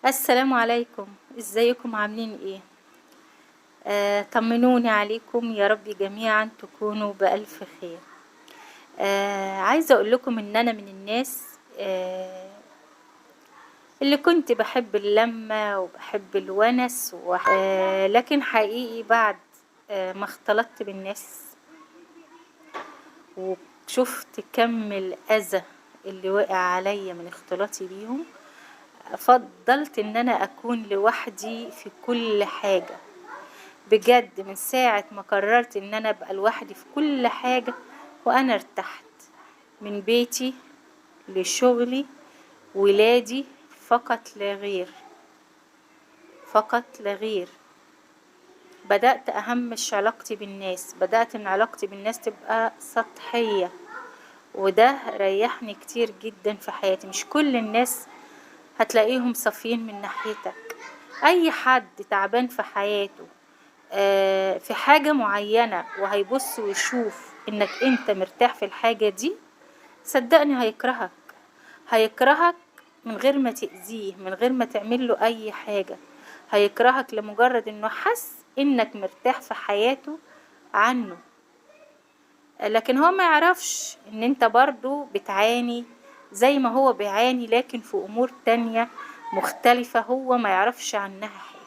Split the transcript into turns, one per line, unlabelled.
السلام عليكم، ازيكم عاملين ايه؟ طمنوني عليكم، يا رب جميعا تكونوا بألف خير. عايزة اقول لكم ان انا من الناس اللي كنت بحب اللمة وبحب الونس لكن حقيقي بعد ما اختلطت بالناس وشفت كم الأذى اللي وقع عليا من اختلاطي بيهم، فضلت ان انا اكون لوحدي في كل حاجة. بجد من ساعة ما قررت ان انا ابقى لوحدي في كل حاجة وانا ارتحت، من بيتي لشغلي ولادي، فقط لا غير، فقط لا غير. بدأت اهمش علاقتي بالناس، بدأت ان علاقتي بالناس تبقى سطحية، وده ريحني كتير جدا في حياتي. مش كل الناس هتلاقيهم صافيين من ناحيتك. اي حد تعبان في حياته في حاجة معينة وهيبص ويشوف انك انت مرتاح في الحاجة دي، صدقني هيكرهك، هيكرهك من غير ما تأذيه، من غير ما تعمل له اي حاجة. هيكرهك لمجرد انه حس انك مرتاح في حياته عنه، لكن هو ما يعرفش ان انت برضو بتعاني زي ما هو بيعاني، لكن في امور تانية مختلفة هو ما يعرفش عنها حاجة.